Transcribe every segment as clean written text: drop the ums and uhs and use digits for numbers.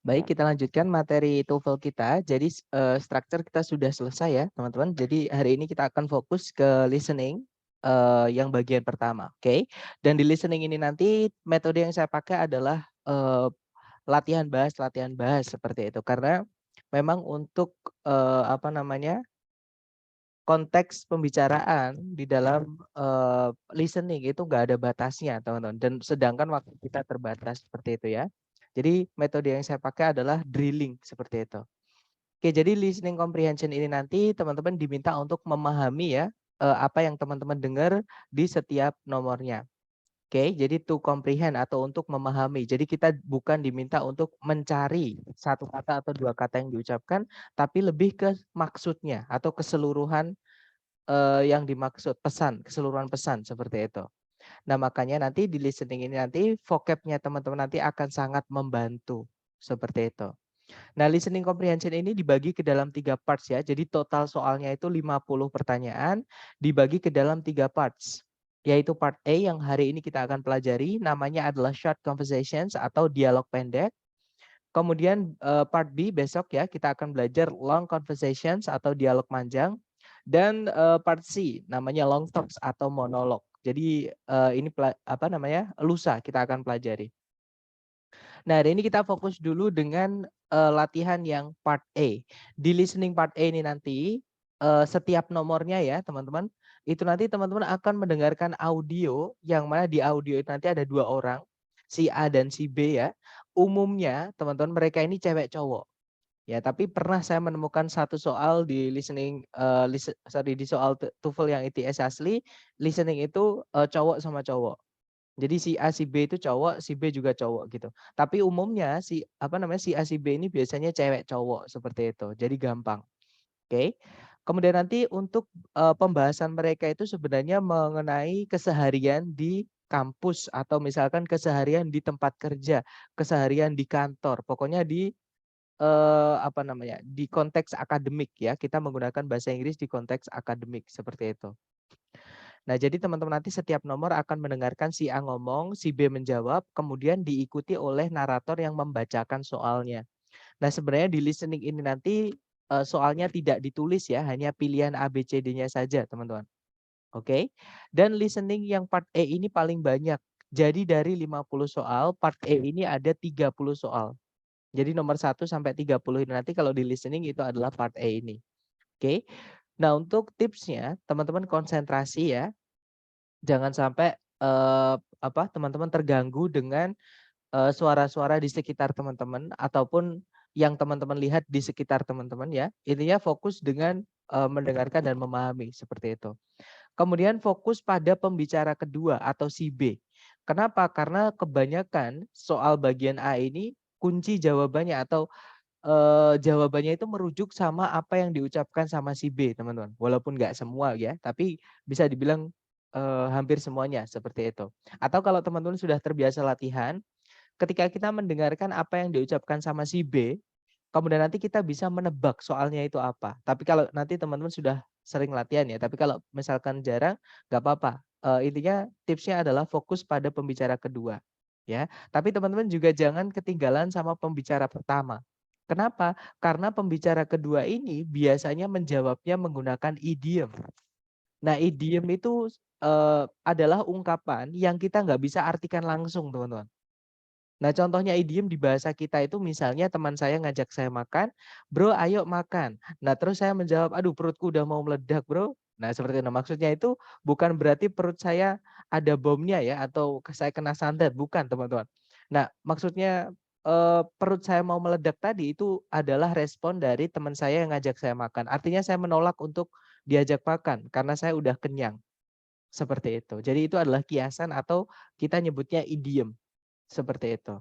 Baik, kita lanjutkan materi TOEFL kita. Jadi struktur kita sudah selesai ya, teman-teman. Jadi hari ini kita akan fokus ke listening yang bagian pertama, oke? Dan di listening ini nanti metode yang saya pakai adalah latihan bahas seperti itu. Karena memang untuk apa namanya? Konteks pembicaraan di dalam listening itu nggak ada batasnya, teman-teman. Dan sedangkan waktu kita terbatas seperti itu ya. Jadi metode yang saya pakai adalah drilling seperti itu. Oke, jadi listening comprehension ini nanti teman-teman diminta untuk memahami ya apa yang teman-teman dengar di setiap nomornya. Oke, jadi to comprehend atau untuk memahami. Jadi kita bukan diminta untuk mencari satu kata atau dua kata yang diucapkan, tapi lebih ke maksudnya atau keseluruhan yang dimaksud pesan, keseluruhan pesan seperti itu. Nah, makanya nanti di listening ini nanti vocabnya teman-teman nanti akan sangat membantu seperti itu. Nah, listening comprehension ini dibagi ke dalam 3 parts ya. Jadi total soalnya itu 50 pertanyaan dibagi ke dalam 3 parts. Yaitu part A yang hari ini kita akan pelajari namanya adalah short conversations atau dialog pendek. Kemudian part B besok ya kita akan belajar long conversations atau dialog panjang. Dan part C namanya long talks atau monolog. Jadi ini apa namanya lusa kita akan pelajari. Nah, hari ini kita fokus dulu dengan latihan yang part A. Di listening part A ini nanti setiap nomornya ya teman-teman, itu nanti teman-teman akan mendengarkan audio yang mana di audio itu nanti ada 2 orang, si A dan si B ya. Umumnya teman-teman mereka ini cewek cowok. Ya, tapi pernah saya menemukan satu soal di listening di soal TOEFL yang ITS asli, listening itu cowok sama cowok. Jadi si A, si B itu cowok, si B juga cowok gitu. Tapi umumnya si apa namanya si A, si B ini biasanya cewek cowok seperti itu. Jadi gampang. Oke. Kemudian nanti untuk pembahasan mereka itu sebenarnya mengenai keseharian di kampus atau misalkan keseharian di tempat kerja, keseharian di kantor. Pokoknya di apa namanya? Di konteks akademik ya. Kita menggunakan bahasa Inggris di konteks akademik seperti itu. Nah, jadi teman-teman nanti setiap nomor akan mendengarkan si A ngomong, si B menjawab, kemudian diikuti oleh narator yang membacakan soalnya. Nah, sebenarnya di listening ini nanti soalnya tidak ditulis ya, hanya pilihan A, B, C, D-nya saja, teman-teman. Oke. Dan listening yang part E ini paling banyak. Jadi dari 50 soal, part E ini ada 30 soal. Jadi nomor 1 sampai 30 ini nanti kalau di listening itu adalah part E ini. Oke. Nah, untuk tipsnya, teman-teman konsentrasi ya. Jangan sampai apa teman-teman terganggu dengan suara-suara di sekitar teman-teman ataupun yang teman-teman lihat di sekitar teman-teman ya. Intinya fokus dengan mendengarkan dan memahami seperti itu. Kemudian fokus pada pembicara kedua atau si B. Kenapa? Karena kebanyakan soal bagian A ini kunci jawabannya atau jawabannya itu merujuk sama apa yang diucapkan sama si B, teman-teman. Walaupun nggak semua ya, tapi bisa dibilang hampir semuanya seperti itu. Atau kalau teman-teman sudah terbiasa latihan, ketika kita mendengarkan apa yang diucapkan sama si B, kemudian nanti kita bisa menebak soalnya itu apa. Tapi kalau nanti teman-teman sudah sering latihan ya, tapi kalau misalkan jarang, nggak apa-apa. Intinya tipsnya adalah fokus pada pembicara kedua. Ya, tapi teman-teman juga jangan ketinggalan sama pembicara pertama. Kenapa? Karena pembicara kedua ini biasanya menjawabnya menggunakan idiom. Nah, idiom itu adalah ungkapan yang kita nggak bisa artikan langsung, teman-teman. Nah, contohnya idiom di bahasa kita itu misalnya teman saya ngajak saya makan, "Bro, ayo makan." Nah, terus saya menjawab, "Aduh, perutku udah mau meledak, Bro." Nah, seperti itu. Maksudnya itu bukan berarti perut saya ada bomnya ya atau saya kena santet, bukan, teman-teman. Nah, maksudnya perut saya mau meledak tadi itu adalah respon dari teman saya yang ngajak saya makan. Artinya saya menolak untuk diajak makan karena saya udah kenyang. Seperti itu. Jadi itu adalah kiasan atau kita nyebutnya idiom. Seperti itu.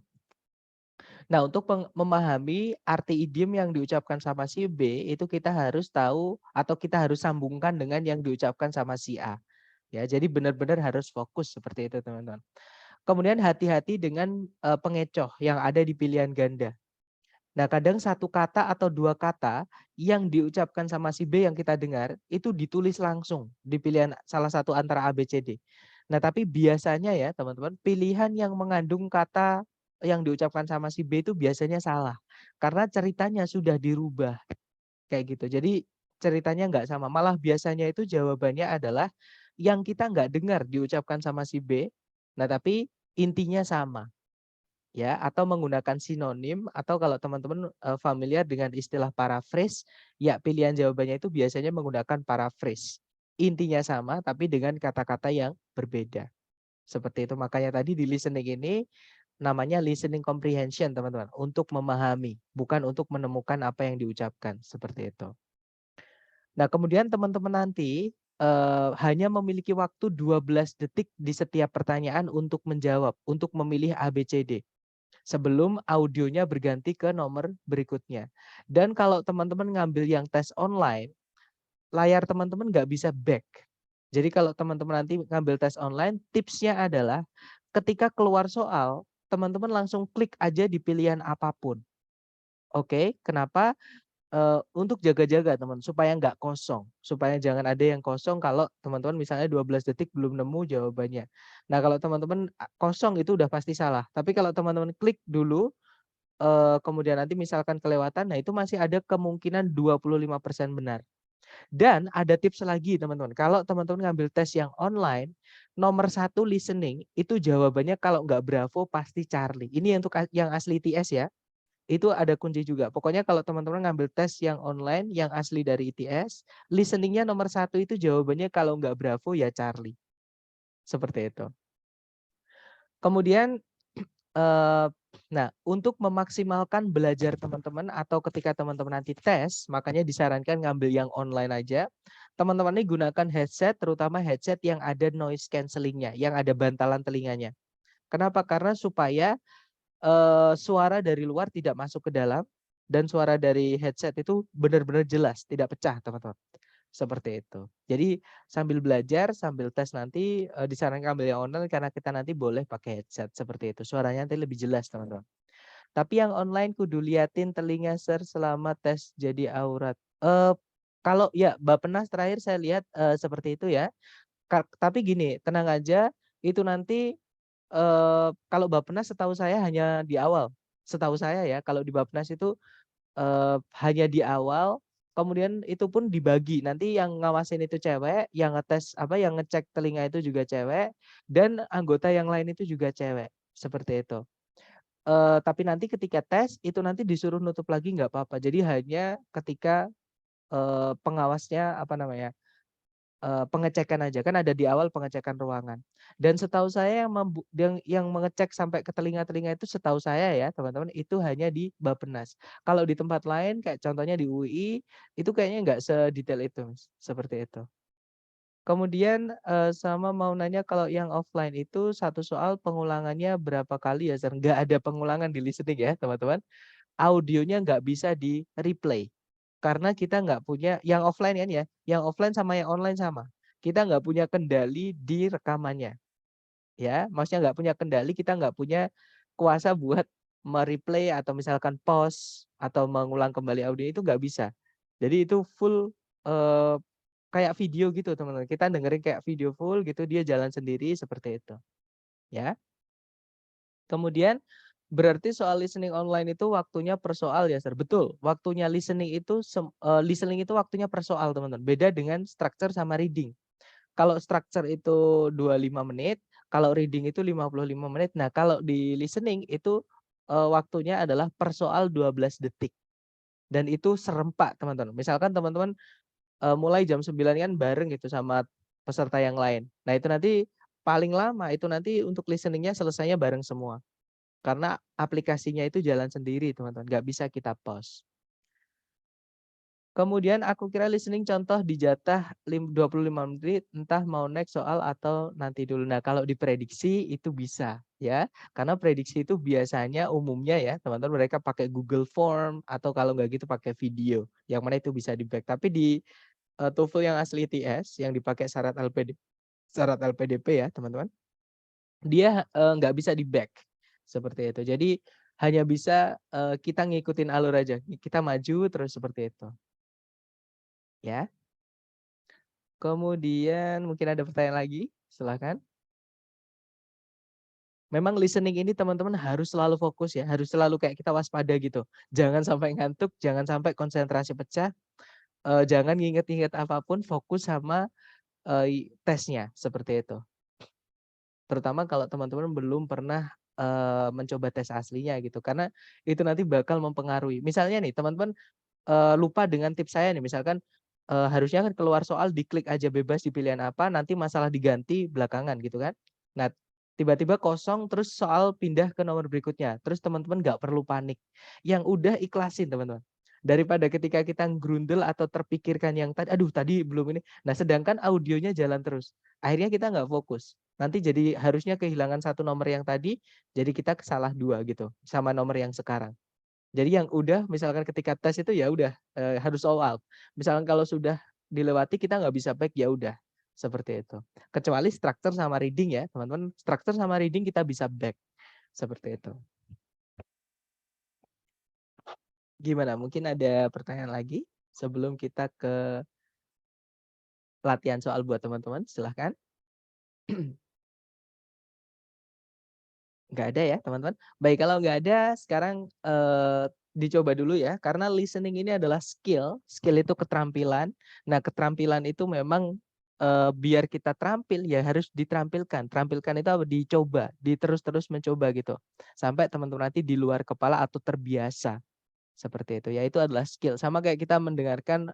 Nah, untuk memahami arti idiom yang diucapkan sama si B, itu kita harus tahu atau kita harus sambungkan dengan yang diucapkan sama si A. Ya, jadi benar-benar harus fokus seperti itu, teman-teman. Kemudian hati-hati dengan pengecoh yang ada di pilihan ganda. Nah, kadang satu kata atau dua kata yang diucapkan sama si B yang kita dengar itu ditulis langsung di pilihan salah satu antara A, B, C, D. Nah, tapi biasanya ya, teman-teman, pilihan yang mengandung kata yang diucapkan sama si B itu biasanya salah. Karena ceritanya sudah dirubah, kayak gitu. Jadi ceritanya nggak sama, malah biasanya itu jawabannya adalah yang kita nggak dengar diucapkan sama si B, nah tapi intinya sama, ya, atau menggunakan sinonim atau kalau teman-teman, familiar dengan istilah paraphrase, ya pilihan jawabannya itu biasanya menggunakan paraphrase. Intinya sama tapi dengan kata-kata yang berbeda. Seperti itu, makanya tadi di listening ini namanya listening comprehension teman-teman, untuk memahami, bukan untuk menemukan apa yang diucapkan, seperti itu. Nah kemudian teman-teman nanti, hanya memiliki waktu 12 detik di setiap pertanyaan untuk menjawab, untuk memilih A, B, C, D. Sebelum audionya berganti ke nomor berikutnya. Dan kalau teman-teman ngambil yang tes online, layar teman-teman nggak bisa back. Jadi kalau teman-teman nanti ngambil tes online, tipsnya adalah ketika keluar soal, teman-teman langsung klik aja di pilihan apapun. Oke, kenapa? Untuk jaga-jaga teman, supaya nggak kosong, supaya jangan ada yang kosong kalau teman-teman misalnya 12 detik belum nemu jawabannya. Nah kalau teman-teman kosong itu udah pasti salah, tapi kalau teman-teman klik dulu, kemudian nanti misalkan kelewatan, nah itu masih ada kemungkinan 25% benar. Dan ada tips lagi teman-teman, kalau teman-teman ngambil tes yang online, nomor 1 listening, itu jawabannya kalau nggak Bravo pasti Charlie. Ini untuk yang asli ITS ya. Itu ada kunci juga. Pokoknya kalau teman-teman ngambil tes yang online, yang asli dari ITS, listening-nya nomor 1 itu jawabannya kalau nggak Bravo ya Charlie. Seperti itu. Kemudian, eee, nah untuk memaksimalkan belajar teman-teman atau ketika teman-teman nanti tes, makanya disarankan ngambil yang online aja. Teman-teman ini gunakan headset, terutama headset yang ada noise cancellingnya, yang ada bantalan telinganya. Kenapa? Karena supaya suara dari luar tidak masuk ke dalam dan suara dari headset itu benar-benar jelas, tidak pecah, teman-teman. Seperti itu. Jadi sambil belajar, sambil tes nanti, disarankan ambil yang online karena kita nanti boleh pakai headset, seperti itu. Suaranya nanti lebih jelas, teman-teman. Tapi yang online kudu liatin telinga selama tes jadi aurat. Kalau ya Bappenas terakhir saya lihat, seperti itu ya. Tapi gini, tenang aja, itu nanti kalau Bappenas setahu saya hanya di awal. Setahu saya ya, kalau di Bappenas itu, hanya di awal, kemudian itu pun dibagi. Nanti yang ngawasin itu cewek, yang ngetes apa, yang ngecek telinga itu juga cewek, dan anggota yang lain itu juga cewek, seperti itu. Tapi nanti ketika tes, itu nanti disuruh nutup lagi nggak apa-apa. Jadi hanya ketika, pengawasnya apa namanya, pengecekan aja, kan ada di awal pengecekan ruangan. Dan setahu saya yang mengecek sampai ke telinga-telinga itu setahu saya ya teman-teman, itu hanya di Bappenas. Kalau di tempat lain kayak contohnya di UI, itu kayaknya nggak sedetail itu Mas, seperti itu. Kemudian, sama mau nanya kalau yang offline itu satu soal pengulangannya berapa kali ya, Sir? Nggak ada pengulangan di listening ya teman-teman. Audionya nggak bisa di-replay. Karena kita nggak punya yang offline kan ya, yang offline sama yang online sama. Kita nggak punya kendali di rekamannya, ya. Maksudnya nggak punya kendali, kita nggak punya kuasa buat me-replay atau misalkan pause atau mengulang kembali audio itu nggak bisa. Jadi itu full, eee, kayak video gitu teman-teman. Kita dengerin kayak video full gitu, dia jalan sendiri seperti itu, ya. Kemudian berarti soal listening online itu waktunya per soal ya, Sir? Betul, waktunya listening itu listening itu waktunya per soal, teman-teman. Beda dengan structure sama reading. Kalau structure itu 25 menit, kalau reading itu 55 menit. Nah, kalau di listening itu, waktunya adalah per soal 12 detik dan itu serempak, teman-teman. Misalkan teman-teman, mulai jam 9 kan bareng gitu sama peserta yang lain. Nah, itu nanti paling lama itu nanti untuk listening-nya selesainya bareng semua. Karena aplikasinya itu jalan sendiri teman-teman, nggak bisa kita pause. Kemudian aku kira listening contoh dijatah 25 menit, entah mau next soal atau nanti dulu. Nah kalau diprediksi itu bisa ya, karena prediksi itu biasanya umumnya ya teman-teman mereka pakai Google Form atau kalau nggak gitu pakai video, yang mana itu bisa di-back. Tapi di TOEFL yang asli ITS yang dipakai syarat LPDP ya teman-teman, dia, nggak bisa di-back, seperti itu. Jadi hanya bisa, kita ngikutin alur aja, kita maju terus seperti itu, ya. Kemudian mungkin ada pertanyaan lagi? Silakan. Memang listening ini teman-teman harus selalu fokus ya, harus selalu kayak kita waspada gitu. Jangan sampai ngantuk, jangan sampai konsentrasi pecah, jangan nginget-nginget apapun, fokus sama, tesnya, seperti itu. Terutama kalau teman-teman belum pernah, mencoba tes aslinya gitu, karena itu nanti bakal mempengaruhi. Misalnya nih teman-teman, lupa dengan tips saya nih, misalkan, harusnya kan keluar soal diklik aja bebas di pilihan apa, nanti masalah diganti belakangan gitu kan. Nah, tiba-tiba kosong terus soal pindah ke nomor berikutnya, terus teman-teman nggak perlu panik. Yang udah ikhlasin teman-teman. Daripada ketika kita grundel atau terpikirkan yang tadi, "Aduh tadi belum ini." Nah, sedangkan audionya jalan terus. Akhirnya kita nggak fokus. Nanti jadi harusnya kehilangan satu nomor yang tadi, jadi kita salah 2 gitu, sama nomor yang sekarang. Jadi yang udah misalkan ketika tes itu ya udah, harus all out. Misalkan kalau sudah dilewati kita nggak bisa back, ya udah, seperti itu. Kecuali structure sama reading ya, teman-teman, structure sama reading kita bisa back, seperti itu. Gimana, mungkin ada pertanyaan lagi sebelum kita ke latihan soal buat teman-teman? Silahkan. Nggak ada ya, teman-teman? Baik, kalau nggak ada sekarang, dicoba dulu ya, karena listening ini adalah skill, skill itu keterampilan. Nah, keterampilan itu memang, biar kita terampil ya harus ditampilkan. Terampilkan itu apa? Dicoba, terus mencoba gitu. Sampai teman-teman nanti di luar kepala atau terbiasa, seperti itu. Ya itu adalah skill, sama kayak kita mendengarkan,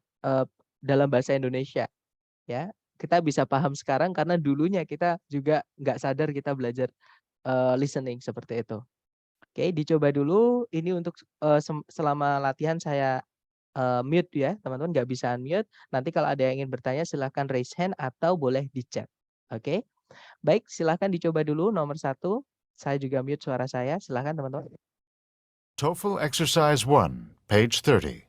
dalam bahasa Indonesia ya. Kita bisa paham sekarang karena dulunya kita juga nggak sadar kita belajar listening seperti itu. Oke, dicoba dulu ini untuk, selama latihan saya, mute ya, teman-teman nggak bisa unmute. Nanti kalau ada yang ingin bertanya silahkan raise hand atau boleh di chat. Oke, baik silahkan dicoba dulu nomor satu. Saya juga mute suara saya, silahkan teman-teman. TOEFL Exercise 1, page 30.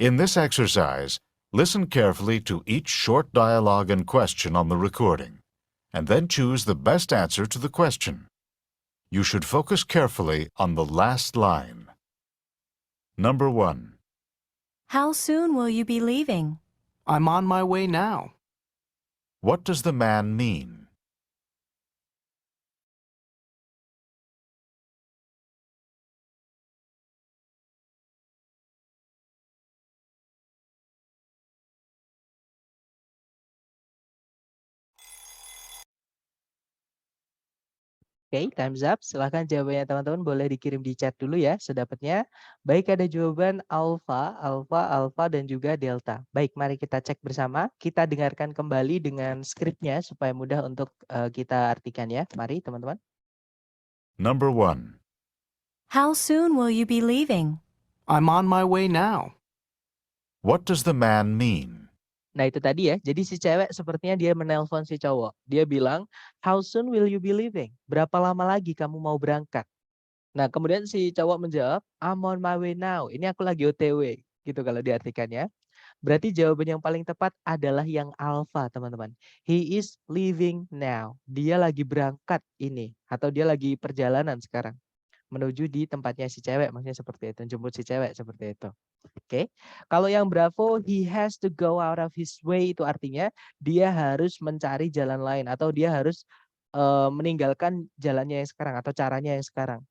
In this exercise, listen carefully to each short dialogue and question on the recording, and then choose the best answer to the question. You should focus carefully on the last line. Number 1. How soon will you be leaving? I'm on my way now. What does the man mean? Oke, time's up. Silahkan jawabannya teman-teman boleh dikirim di chat dulu ya sedapatnya. Baik, ada jawaban alfa, alfa, alfa, dan juga delta. Baik, mari kita cek bersama. Kita dengarkan kembali dengan skripnya supaya mudah untuk kita artikan ya. Mari teman-teman. Number 1. How soon will you be leaving? I'm on my way now. What does the man mean? Nah itu tadi ya, jadi si cewek sepertinya dia menelpon si cowok. Dia bilang, how soon will you be leaving? Berapa lama lagi kamu mau berangkat? Nah kemudian si cowok menjawab, I'm on my way now. Ini aku lagi OTW, gitu kalau diartikannya. Berarti jawaban yang paling tepat adalah yang alfa, teman-teman. He is leaving now. Dia lagi berangkat ini. Atau dia lagi perjalanan sekarang. Menuju di tempatnya si cewek. Maksudnya seperti itu. Jemput si cewek seperti itu. Oke. Kalau yang bravo, he has to go out of his way. Itu artinya dia harus mencari jalan lain. Atau dia harus meninggalkan jalannya yang sekarang. Atau caranya yang sekarang.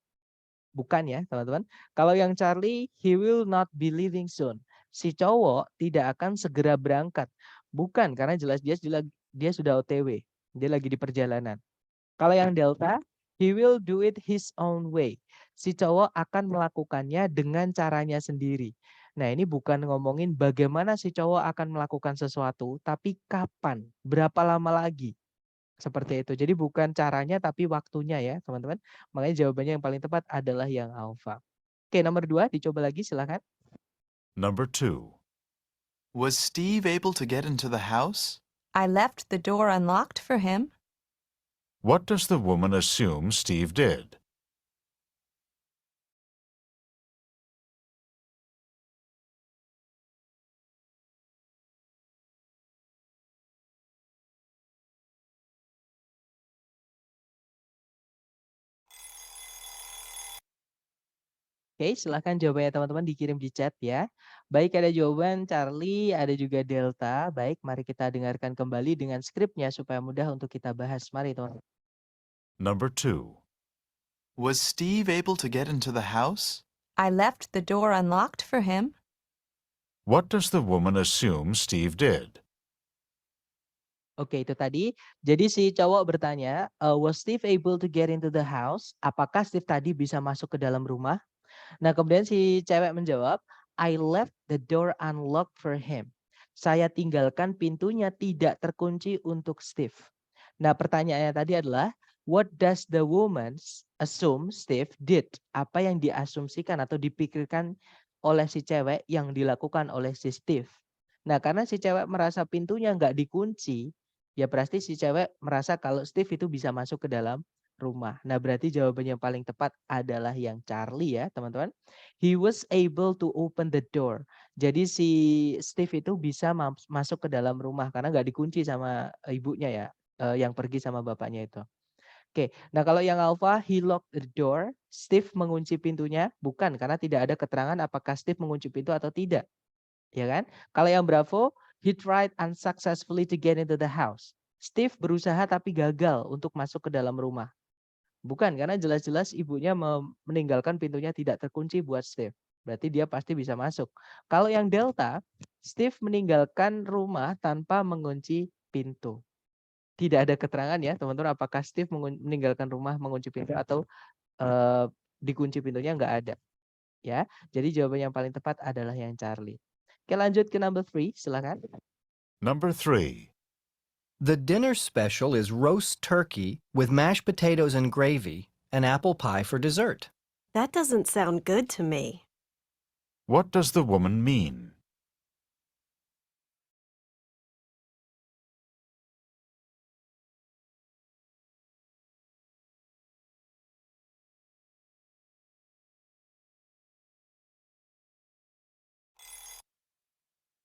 Bukan ya teman-teman. Kalau yang Charlie, he will not be leaving soon. Si cowok tidak akan segera berangkat. Bukan, karena jelas dia sudah OTW. Dia lagi di perjalanan. Kalau yang Delta, he will do it his own way. Si cowok akan melakukannya dengan caranya sendiri. Nah ini bukan ngomongin bagaimana si cowok akan melakukan sesuatu, tapi kapan, berapa lama lagi. Seperti itu. Jadi bukan caranya tapi waktunya ya teman-teman. Makanya jawabannya yang paling tepat adalah yang alfa. Oke, nomor 2 dicoba lagi silakan. Number 2. Was Steve able to get into the house? I left the door unlocked for him. What does the woman assume Steve did? Oke, silakan jawabannya teman-teman dikirim di chat ya. Baik, ada jawaban Charlie, ada juga Delta. Baik, mari kita dengarkan kembali dengan skripnya supaya mudah untuk kita bahas. Mari teman-teman. Number 2. Was Steve able to get into the house? I left the door unlocked for him. What does the woman assume Steve did? Oke, itu tadi. Jadi si cowok bertanya, was Steve able to get into the house? Apakah Steve tadi bisa masuk ke dalam rumah? Nah, kemudian si cewek menjawab, I left the door unlocked for him. Saya tinggalkan pintunya tidak terkunci untuk Steve. Nah, pertanyaannya tadi adalah, what does the woman assume Steve did? Apa yang diasumsikan atau dipikirkan oleh si cewek yang dilakukan oleh si Steve? Nah, karena si cewek merasa pintunya nggak dikunci, ya berarti si cewek merasa kalau Steve itu bisa masuk ke dalam rumah. Nah, berarti jawaban yang paling tepat adalah yang Charlie ya, teman-teman. He was able to open the door. Jadi si Steve itu bisa masuk ke dalam rumah karena nggak dikunci sama ibunya ya, yang pergi sama bapaknya itu. Oke, nah kalau yang Alpha, he locked the door. Steve mengunci pintunya, bukan karena tidak ada keterangan apakah Steve mengunci pintu atau tidak. Ya kan? Kalau yang Bravo, he tried unsuccessfully to get into the house. Steve berusaha tapi gagal untuk masuk ke dalam rumah. Bukan, karena jelas-jelas ibunya meninggalkan pintunya tidak terkunci buat Steve. Berarti dia pasti bisa masuk. Kalau yang Delta, Steve meninggalkan rumah tanpa mengunci pintu. Tidak ada keterangan ya, teman-teman, apakah Steve meninggalkan rumah mengunci pintu atau dikunci pintunya nggak ada. Ya, jadi jawaban yang paling tepat adalah yang Charlie. Oke, lanjut ke number 3, silakan. Number 3. The dinner special is roast turkey with mashed potatoes and gravy and apple pie for dessert. That doesn't sound good to me. What does the woman mean?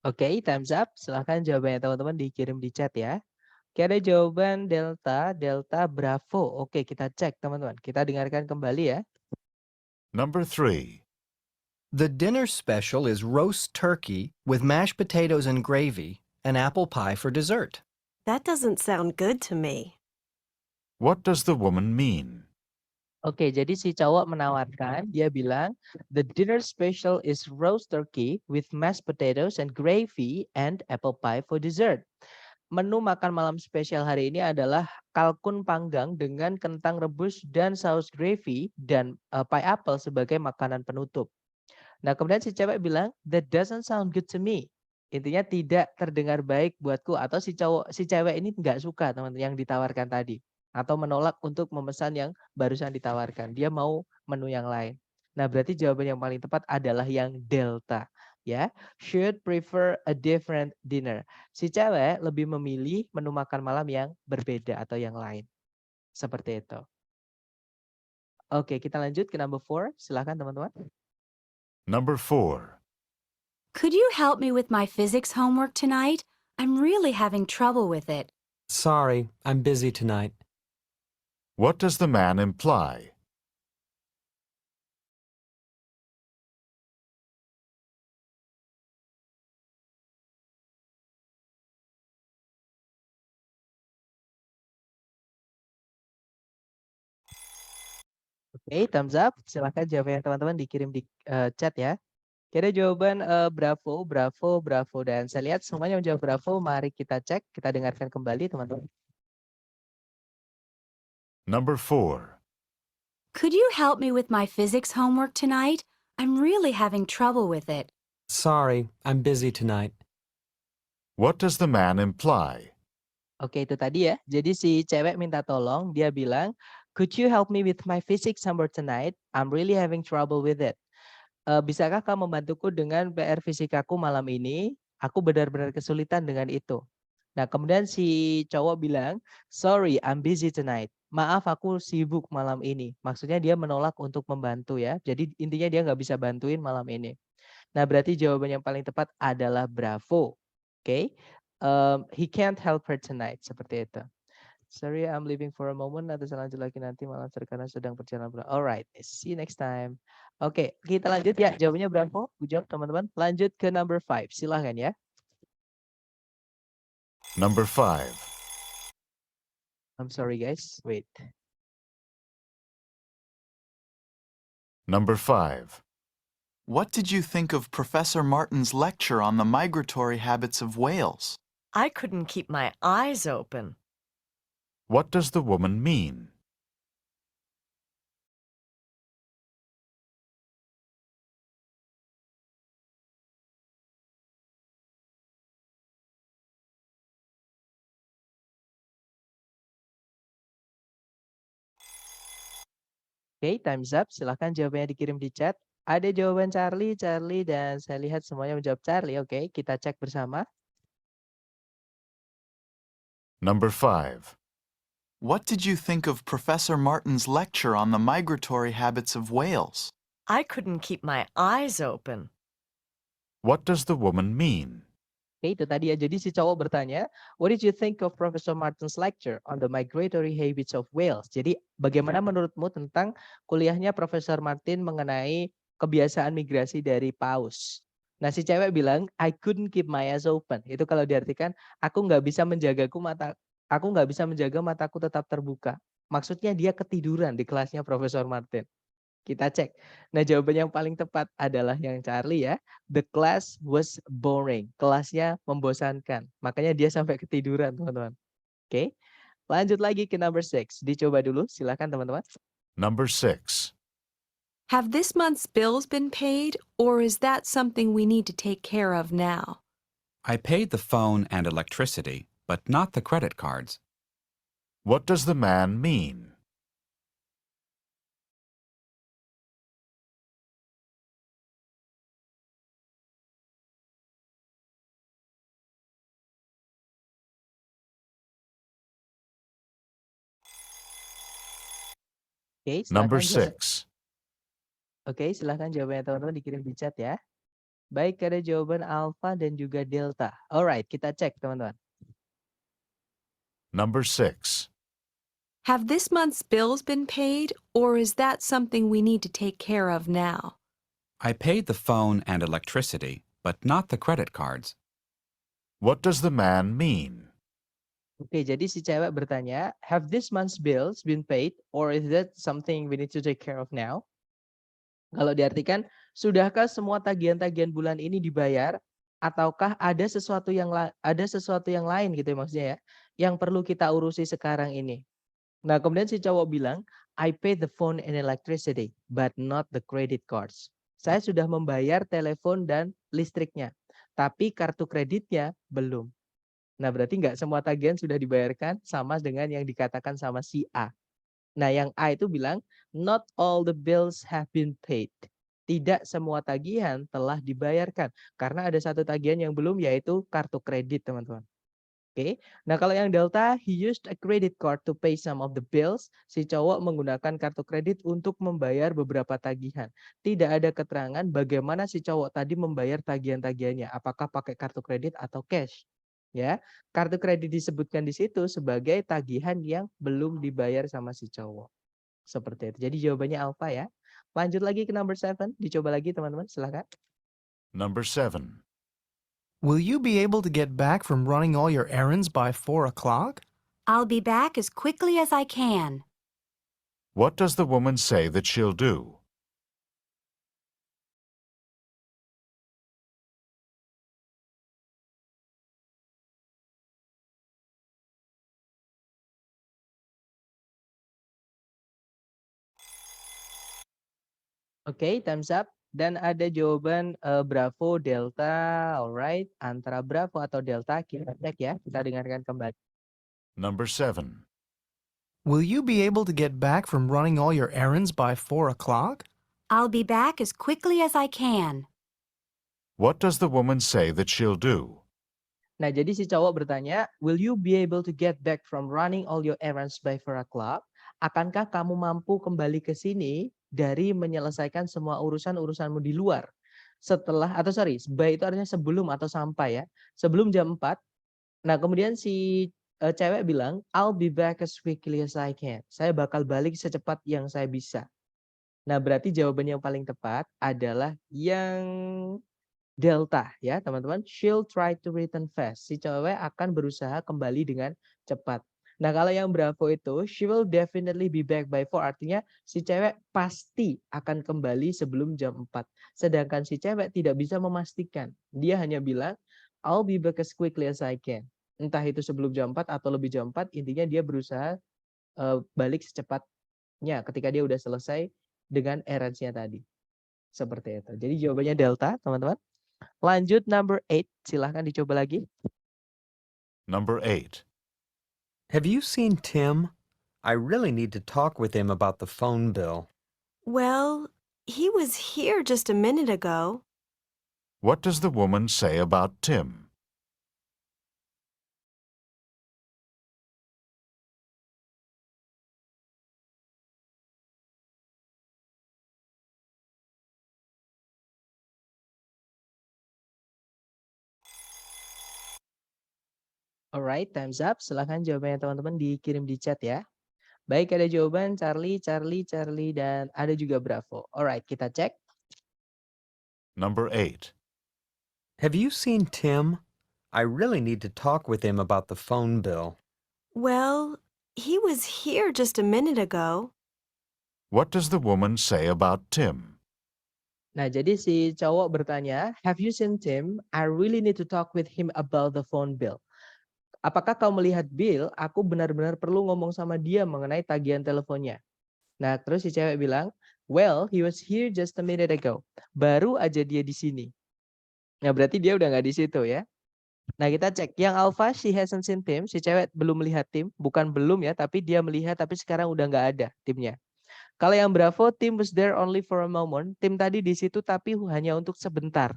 Oke, time's up. Silahkan jawabannya teman-teman dikirim di chat ya. Oke, ada jawaban Delta, Delta Bravo. Oke, kita cek teman-teman. Kita dengarkan kembali ya. Number 3. The dinner special is roast turkey with mashed potatoes and gravy and apple pie for dessert. That doesn't sound good to me. What does the woman mean? Oke, jadi si cowok menawarkan, dia bilang, the dinner special is roast turkey with mashed potatoes and gravy and apple pie for dessert. Menu makan malam spesial hari ini adalah kalkun panggang dengan kentang rebus dan saus gravy dan pie apple sebagai makanan penutup. Nah, kemudian si cewek bilang, that doesn't sound good to me. Intinya tidak terdengar baik buatku, atau si cewek ini nggak suka teman-teman yang ditawarkan tadi, atau menolak untuk memesan yang barusan ditawarkan. Dia mau menu yang lain. Nah, berarti jawaban yang paling tepat adalah yang Delta. Ya, should prefer a different dinner. Si cewek lebih memilih menu makan malam yang berbeda atau yang lain. Seperti itu. Oke, kita lanjut ke number 4. Silakan teman-teman. Number 4. Could you help me with my physics homework tonight? I'm really having trouble with it. Sorry, I'm busy tonight. What does the man imply? Oke, thumbs up. Silakan jawabannya teman-teman dikirim di chat ya. Kira jawaban Bravo, Bravo, Bravo. Dan saya lihat semuanya menjawab Bravo. Mari kita cek, kita dengarkan kembali teman-teman. Number 4. Could you help me with my physics homework tonight? I'm really having trouble with it. Sorry, I'm busy tonight. What does the man imply? Oke, itu tadi ya. Jadi si cewek minta tolong, dia bilang, could you help me with my physics homework tonight? I'm really having trouble with it. Bisakah kamu membantuku dengan PR fisikaku malam ini? Aku benar-benar kesulitan dengan itu. Nah, kemudian si cowok bilang, sorry, I'm busy tonight. Maaf, aku sibuk malam ini. Maksudnya dia menolak untuk membantu ya. Jadi intinya dia nggak bisa bantuin malam ini. Nah, berarti jawaban yang paling tepat adalah Bravo. Oke, he can't help her tonight. Seperti itu. Sorry, I'm leaving for a moment. Nanti saya lanjut lagi nanti malam karena sedang berjalan. Alright, see you next time. Oke, kita lanjut ya. Jawabannya Bravo. Good job teman-teman. Lanjut ke number 5. Silahkan ya. Number 5. I'm sorry guys. Wait. Number 5. What did you think of Professor Martin's lecture on the migratory habits of whales? I couldn't keep my eyes open. What does the woman mean? Oke, time's up. Silahkan jawabannya dikirim di chat. Ada jawaban Charlie, dan saya lihat semuanya menjawab Charlie. Oke, kita cek bersama. Number 5. What did you think of Professor Martin's lecture on the migratory habits of whales? I couldn't keep my eyes open. What does the woman mean? Oke, itu tadi ya. Jadi si cowok bertanya, what did you think of Professor Martin's lecture on the migratory habits of whales? Jadi bagaimana menurutmu tentang kuliahnya Profesor Martin mengenai kebiasaan migrasi dari paus? Nah, si cewek bilang, I couldn't keep my eyes open. Itu kalau diartikan, aku nggak bisa menjaga mataku tetap terbuka. Maksudnya dia ketiduran di kelasnya Profesor Martin. Kita cek. Nah, jawaban yang paling tepat adalah yang Charlie ya. The class was boring. Kelasnya membosankan. Makanya dia sampai ketiduran, teman-teman. Oke. Lanjut lagi ke number 6. Dicoba dulu, silakan teman-teman. Number 6. Have this month's bills been paid, or is that something we need to take care of now? I paid the phone and electricity, but not the credit cards. What does the man mean? Oke, Number silakan. 6. Oke, silakan jawabannya teman-teman dikirim di chat ya. Baik, ada jawaban alpha dan juga delta. Alright, kita cek teman-teman. Number 6. Have this month's bills been paid, or is that something we need to take care of now? I paid the phone and electricity, but not the credit cards. What does the man mean? Oke, jadi si cewek bertanya, have this month's bills been paid or is that something we need to take care of now? Kalau diartikan, sudahkah semua tagihan-tagihan bulan ini dibayar ataukah ada sesuatu yang lain gitu ya maksudnya ya, yang perlu kita urusi sekarang ini. Nah, kemudian si cowok bilang, I paid the phone and electricity but not the credit cards. Saya sudah membayar telepon dan listriknya, tapi kartu kreditnya belum. Nah, berarti nggak semua tagihan sudah dibayarkan sama dengan yang dikatakan sama si A. Nah, yang A itu bilang, not all the bills have been paid. Tidak semua tagihan telah dibayarkan. Karena ada satu tagihan yang belum, yaitu kartu kredit, teman-teman. Oke, nah kalau yang delta, he used a credit card to pay some of the bills. Si cowok menggunakan kartu kredit untuk membayar beberapa tagihan. Tidak ada keterangan bagaimana si cowok tadi membayar tagihan-tagihannya. Apakah pakai kartu kredit atau cash? Ya, kartu kredit disebutkan di situ sebagai tagihan yang belum dibayar sama si cowok. Seperti itu. Jadi jawabannya alpha ya. Lanjut lagi ke number 7. Dicoba lagi teman-teman, silakan. Number 7. Will you be able to get back from running all your errands by 4 o'clock? I'll be back as quickly as I can. What does the woman say that she'll do? Oke, time's up. Dan ada jawaban Bravo, Delta, alright. Antara Bravo atau Delta, kita cek ya. Kita dengarkan kembali. Number 7. Will you be able to get back from running all your errands by 4 o'clock? I'll be back as quickly as I can. What does the woman say that she'll do? Nah, jadi si cowok bertanya, will you be able to get back from running all your errands by 4 o'clock? Akankah kamu mampu kembali ke sini dari menyelesaikan semua urusan-urusanmu di luar? By itu artinya sebelum atau sampai ya. Sebelum jam 4. Nah, kemudian si cewek bilang, I'll be back as quickly as I can. Saya bakal balik secepat yang saya bisa. Nah, berarti jawaban yang paling tepat adalah yang delta ya, teman-teman. She'll try to return fast. Si cewek akan berusaha kembali dengan cepat. Nah, kalau yang Bravo itu, she will definitely be back by 4. Artinya si cewek pasti akan kembali sebelum jam 4. Sedangkan si cewek tidak bisa memastikan. Dia hanya bilang, I'll be back as quickly as I can. Entah itu sebelum jam 4 atau lebih jam 4, intinya dia berusaha balik secepatnya ketika dia udah selesai dengan errands-nya tadi. Seperti itu. Jadi jawabannya Delta, teman-teman. Lanjut number 8, silahkan dicoba lagi. Number 8. Have you seen Tim? I really need to talk with him about the phone bill. Well, he was here just a minute ago. What does the woman say about Tim? Alright, time's up. Silahkan jawabannya teman-teman dikirim di chat ya. Baik, ada jawaban Charlie, dan ada juga Bravo. Alright, kita cek. Number 8. Have you seen Tim? I really need to talk with him about the phone bill. Well, he was here just a minute ago. What does the woman say about Tim? Nah, jadi si cowok bertanya, have you seen Tim? I really need to talk with him about the phone bill. Apakah kau melihat Bill? Aku benar-benar perlu ngomong sama dia mengenai tagihan teleponnya. Nah, terus si cewek bilang, well, he was here just a minute ago. Baru aja dia di sini. Nah, berarti dia udah nggak di situ ya. Nah, kita cek. Yang Alpha, she hasn't seen Tim. Si cewek belum melihat Tim. Bukan belum ya, tapi dia melihat, tapi sekarang udah nggak ada timnya. Kalau yang Bravo, Tim was there only for a moment. Tim tadi di situ, tapi hanya untuk sebentar.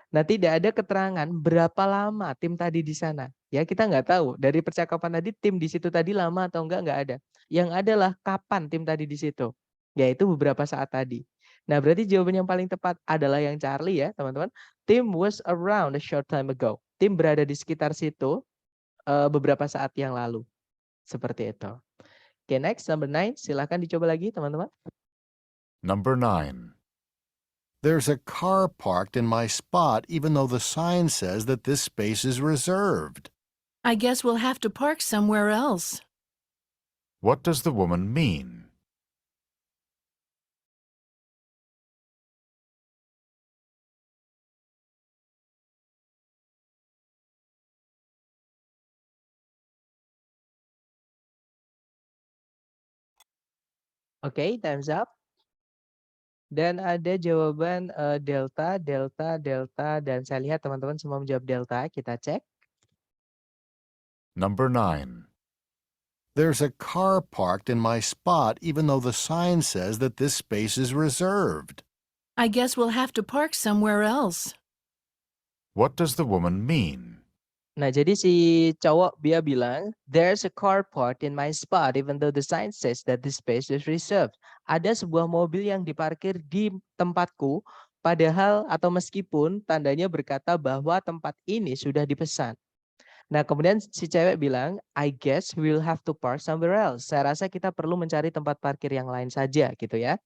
Nah, tidak ada keterangan berapa lama tim tadi di sana. Ya, kita nggak tahu. Dari percakapan tadi, tim di situ tadi lama atau nggak ada. Yang adalah kapan tim tadi di situ. Yaitu beberapa saat tadi. Nah, berarti jawaban yang paling tepat adalah yang Charlie ya, teman-teman. Tim was around a short time ago. Tim berada di sekitar situ beberapa saat yang lalu. Seperti itu. Oke, next, number 9. Silahkan dicoba lagi, teman-teman. Number 9. There's a car parked in my spot even though the sign says that this space is reserved. I guess we'll have to park somewhere else. What does the woman mean? Oke, time's up. Dan ada jawaban Delta, dan saya lihat teman-teman semua menjawab Delta. Kita cek. Number 9. There's a car parked in my spot even though the sign says that this space is reserved. I guess we'll have to park somewhere else. What does the woman mean? Nah, jadi si cowok dia bilang, there's a car parked in my spot even though the sign says that this space is reserved. Ada sebuah mobil yang diparkir di tempatku, padahal atau meskipun tandanya berkata bahwa tempat ini sudah dipesan. Nah, kemudian si cewek bilang, I guess we'll have to park somewhere else. Saya rasa kita perlu mencari tempat parkir yang lain saja, gitu ya.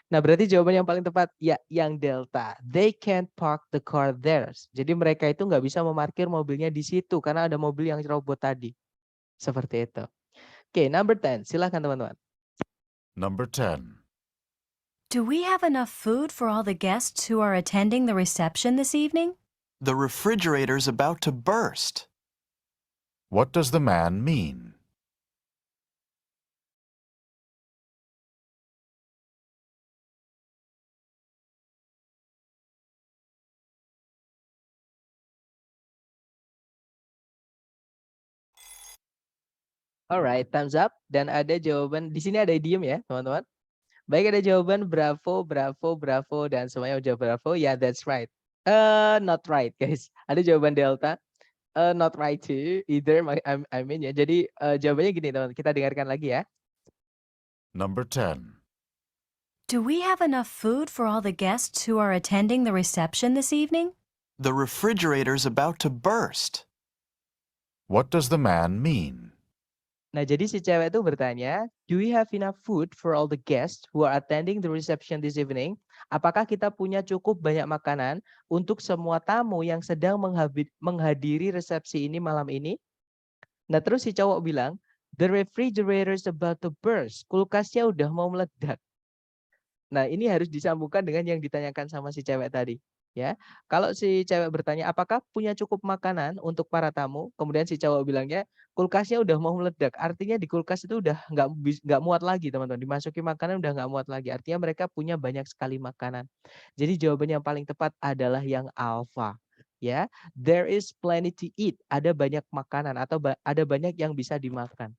Nah, berarti jawaban yang paling tepat ya yang Delta. They can't park the car there. Jadi mereka itu nggak bisa memarkir mobilnya di situ karena ada mobil yang robot tadi. Seperti itu. Oke, number 10. Silahkan teman-teman. Number 10. Do we have enough food for all the guests who are attending the reception this evening? The refrigerator's about to burst. What does the man mean? Alright, thumbs up. Dan ada jawaban, di sini ada idiom ya teman-teman. Baik, ada jawaban Bravo, dan semuanya jawab Bravo. Ya, yeah, that's right. Not right guys. Ada jawaban Delta. Not right too, either. I mean ya. Jadi jawabannya gini teman, kita dengarkan lagi ya. Number 10. Do we have enough food for all the guests who are attending the reception this evening? The refrigerator's about to burst. What does the man mean? Nah, jadi si cewek itu bertanya, do we have enough food for all the guests who are attending the reception this evening? Apakah kita punya cukup banyak makanan untuk semua tamu yang sedang menghadiri resepsi ini malam ini? Nah, terus si cowok bilang, The refrigerator is about to burst. Kulkasnya udah mau meledak. Nah, ini harus disambungkan dengan yang ditanyakan sama si cewek tadi. Ya, kalau si cewek bertanya, apakah punya cukup makanan untuk para tamu? Kemudian si cowok bilangnya, kulkasnya udah mau meledak. Artinya di kulkas itu udah nggak muat lagi, teman-teman. Dimasuki makanan udah nggak muat lagi. Artinya mereka punya banyak sekali makanan. Jadi jawaban yang paling tepat adalah yang alpha. Ya, there is plenty to eat. Ada banyak makanan atau ada banyak yang bisa dimakan.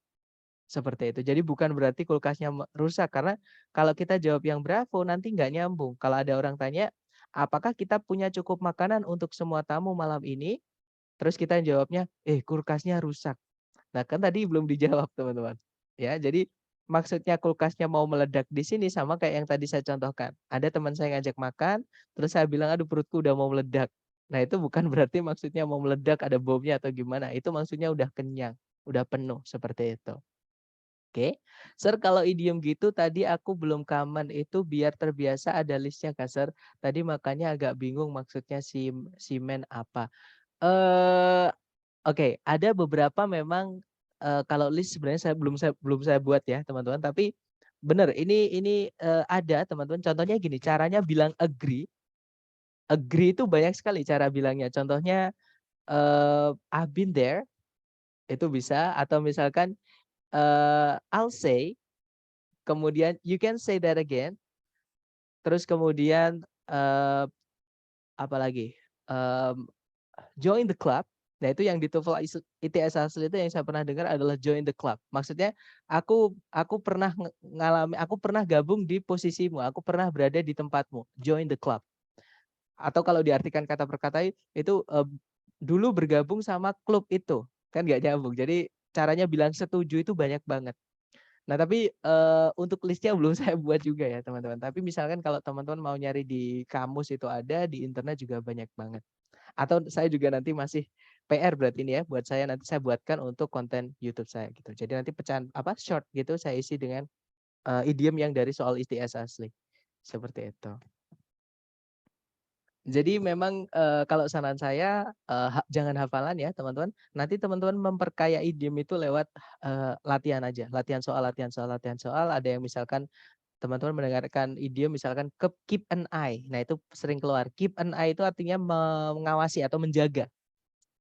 Seperti itu. Jadi bukan berarti kulkasnya rusak, karena kalau kita jawab yang bravo nanti nggak nyambung. Kalau ada orang tanya, apakah kita punya cukup makanan untuk semua tamu malam ini? Terus kita jawabnya, kulkasnya rusak. Nah, kan tadi belum dijawab, teman-teman. Ya, jadi maksudnya kulkasnya mau meledak di sini sama kayak yang tadi saya contohkan. Ada teman saya ngajak makan, terus saya bilang, aduh perutku udah mau meledak. Nah, itu bukan berarti maksudnya mau meledak ada bomnya atau gimana. Itu maksudnya udah kenyang, udah penuh, seperti itu. Oke, Sir, kalau idiom gitu tadi aku belum common itu biar terbiasa ada listnya Kak, Sir. Tadi makanya agak bingung maksudnya si men apa. Oke, ada beberapa memang kalau list sebenarnya belum saya buat ya, teman-teman, tapi benar ini ada, teman-teman. Contohnya gini, caranya bilang agree. Agree itu banyak sekali cara bilangnya. Contohnya I've been there itu bisa, atau misalkan I'll say, kemudian you can say that again, terus kemudian apa lagi, join the club. Nah, itu yang di TOEFL ITS asli itu yang saya pernah dengar adalah join the club. Maksudnya aku pernah aku pernah gabung di posisimu, aku pernah berada di tempatmu, join the club. Atau kalau diartikan kata per kata itu dulu bergabung sama klub itu, kan nggak nyambung. Jadi caranya bilang setuju itu banyak banget. Nah, tapi untuk listnya belum saya buat juga ya, teman-teman. Tapi misalkan kalau teman-teman mau nyari di kamus itu ada, di internet juga banyak banget. Atau saya juga nanti masih PR berarti ini ya, buat saya nanti saya buatkan untuk konten YouTube saya gitu. Jadi nanti pecahan short gitu saya isi dengan idiom yang dari soal ITS asli. Seperti itu. Jadi memang kalau saran saya jangan hafalan ya teman-teman. Nanti teman-teman memperkaya idiom itu lewat latihan aja, latihan soal. Ada yang misalkan teman-teman mendengarkan idiom misalkan keep an eye. Nah, itu sering keluar. Keep an eye itu artinya mengawasi atau menjaga.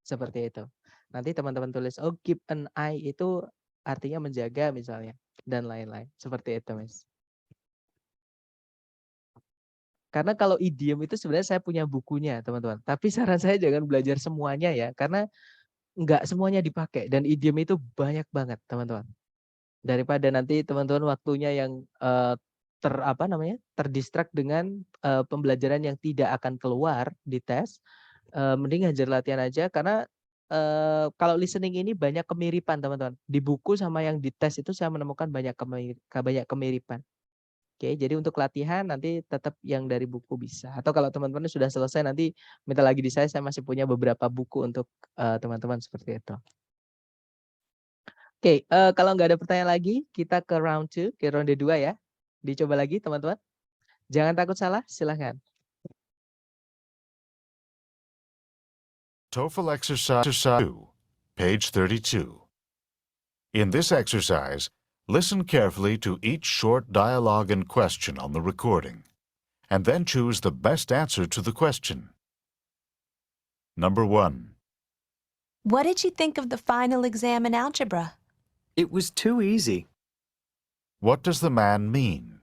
Seperti itu. Nanti teman-teman tulis, oh keep an eye itu artinya menjaga misalnya dan lain-lain. Seperti itu, Mas. Karena kalau idiom itu sebenarnya saya punya bukunya, teman-teman. Tapi saran saya jangan belajar semuanya ya, karena nggak semuanya dipakai dan idiom itu banyak banget, teman-teman. Daripada nanti teman-teman waktunya yang terdistract dengan pembelajaran yang tidak akan keluar di tes, mending hajar latihan aja karena kalau listening ini banyak kemiripan, teman-teman. Di buku sama yang di tes itu saya menemukan banyak kemiripan. Oke, jadi untuk latihan nanti tetap yang dari buku bisa. Atau kalau teman-teman sudah selesai nanti minta lagi di saya masih punya beberapa buku untuk teman-teman seperti itu. Oke, kalau nggak ada pertanyaan lagi, kita ke round 2, ke ronde 2 ya. Dicoba lagi teman-teman. Jangan takut salah, silahkan. TOEFL exercise 2, page 32. In this exercise, listen carefully to each short dialogue and question on the recording, and then choose the best answer to the question. Number 1. What did you think of the final exam in algebra? It was too easy. What does the man mean?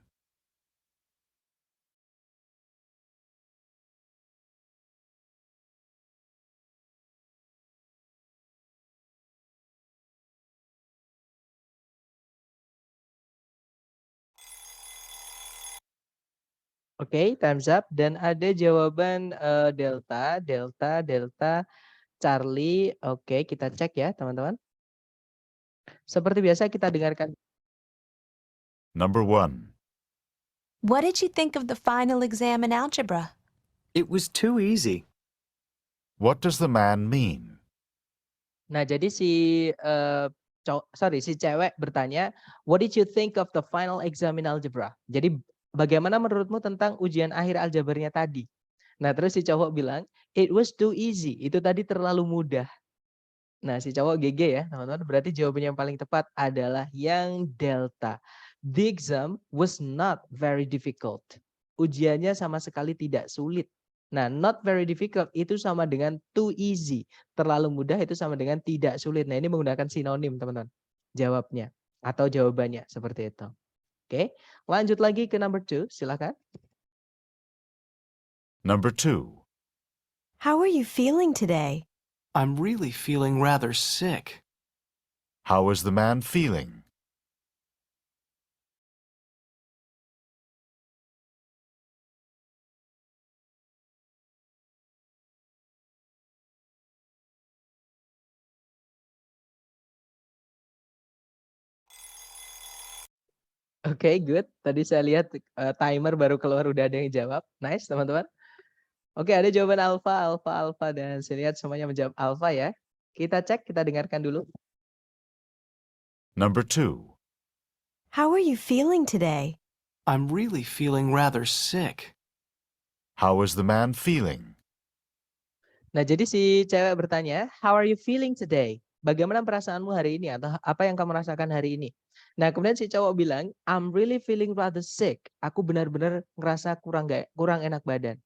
Oke, time's up. Dan ada jawaban delta, Charlie. Oke, kita cek ya teman-teman. Seperti biasa kita dengarkan. Number 1. What did you think of the final exam in algebra? It was too easy. What does the man mean? Nah, jadi si cewek bertanya, what did you think of the final exam in algebra? Jadi bagaimana menurutmu tentang ujian akhir aljabarnya tadi? Nah, terus si cowok bilang, it was too easy. Itu tadi terlalu mudah. Nah, si cowok GG ya, teman-teman. Berarti jawabannya yang paling tepat adalah yang delta. The exam was not very difficult. Ujiannya sama sekali tidak sulit. Nah, not very difficult itu sama dengan too easy. Terlalu mudah itu sama dengan tidak sulit. Nah, ini menggunakan sinonim, teman-teman. Jawabnya atau jawabannya seperti itu. Oke, lanjut lagi ke number 2, silakan. Number 2. How are you feeling today? I'm really feeling rather sick. How is the man feeling? Oke, good. Tadi saya lihat timer baru keluar udah ada yang jawab. Nice, teman-teman. Oke, ada jawaban alfa, dan saya lihat semuanya menjawab alfa ya. Kita cek, kita dengarkan dulu. Number 2. How are you feeling today? I'm really feeling rather sick. How is the man feeling? Nah, jadi si cewek bertanya, how are you feeling today? Bagaimana perasaanmu hari ini? Atau apa yang kamu rasakan hari ini? Nah, kemudian si cowok bilang, I'm really feeling rather sick. Aku benar-benar ngerasa kurang enak badan.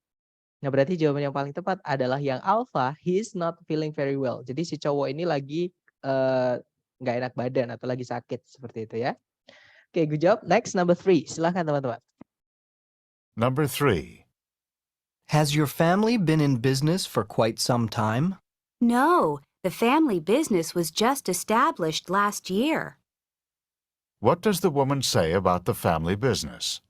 Nah, berarti jawaban yang paling tepat adalah yang alpha, he is not feeling very well. Jadi si cowok ini lagi nggak enak badan atau lagi sakit seperti itu ya. Oke, good job. Next, number 3. Silahkan teman-teman. Number 3. Has your family been in business for quite some time? No, the family business was just established last year. What does the woman say about the family business?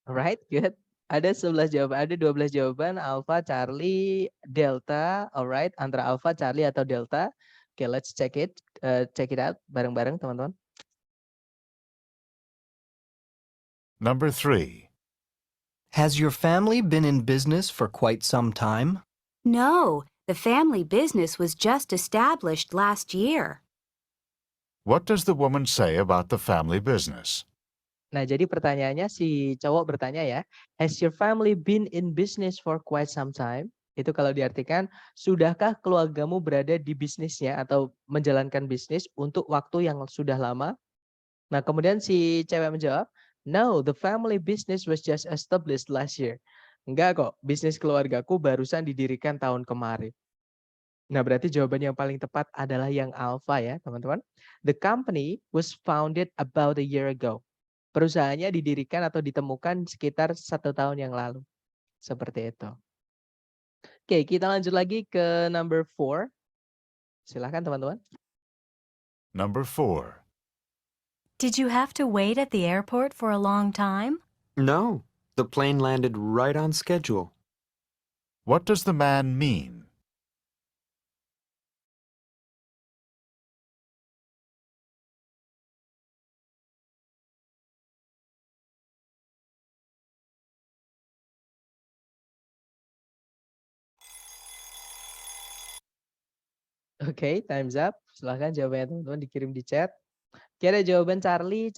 Alright, good. Ada 11 jawaban, ada 12 jawaban, Alpha, Charlie, Delta. Alright, antara Alpha, Charlie atau Delta. Oke, let's check it out bareng-bareng teman-teman. Number 3. Has your family been in business for quite some time? No, the family business was just established last year. What does the woman say about the family business? Nah, jadi pertanyaannya si cowok bertanya ya, has your family been in business for quite some time? Itu kalau diartikan, sudahkah keluargamu berada di bisnisnya atau menjalankan bisnis untuk waktu yang sudah lama? Nah, kemudian si cewek menjawab, no, the family business was just established last year. Enggak kok, bisnis keluargaku barusan didirikan tahun kemarin. Nah, berarti jawaban yang paling tepat adalah yang alpha ya, teman-teman. The company was founded about a year ago. Perusahaannya didirikan atau ditemukan sekitar 1 tahun yang lalu. Seperti itu. Oke, kita lanjut lagi ke number 4. Silahkan teman-teman. Number 4. Did you have to wait at the airport for a long time? No, the plane landed right on schedule. What does the man mean? Oke, time's up. Silahkan jawabannya teman-teman dikirim di chat. Oke, ada jawaban Charlie,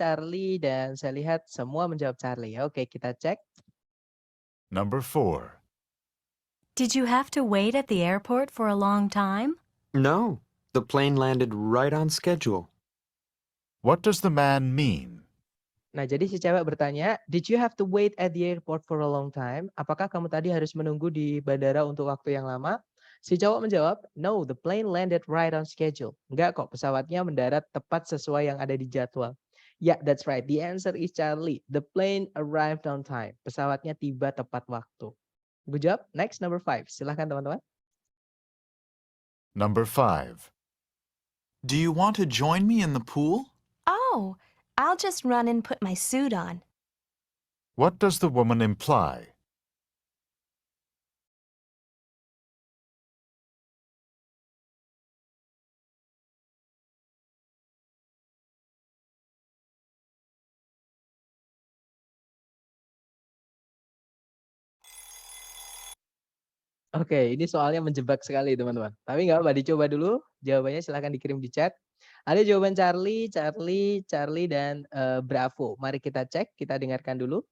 dan saya lihat semua menjawab Charlie. Oke, kita cek. Number 4. Did you have to wait at the airport for a long time? No, the plane landed right on schedule. What does the man mean? Nah, jadi si cewek bertanya, did you have to wait at the airport for a long time? Apakah kamu tadi harus menunggu di bandara untuk waktu yang lama? Si cowok menjawab, no, the plane landed right on schedule. Enggak kok, pesawatnya mendarat tepat sesuai yang ada di jadwal. Ya, yeah, that's right. The answer is Charlie. The plane arrived on time. Pesawatnya tiba tepat waktu. Good job. Next, number 5. Silahkan teman-teman. Number 5. Do you want to join me in the pool? Oh, I'll just run and put my suit on. What does the woman imply? Oke, ini soalnya menjebak sekali teman-teman. Tapi nggak apa, dicoba dulu. Jawabannya silahkan dikirim di chat. Ada jawaban Charlie, Charlie, dan Bravo. Mari kita cek, kita dengarkan dulu.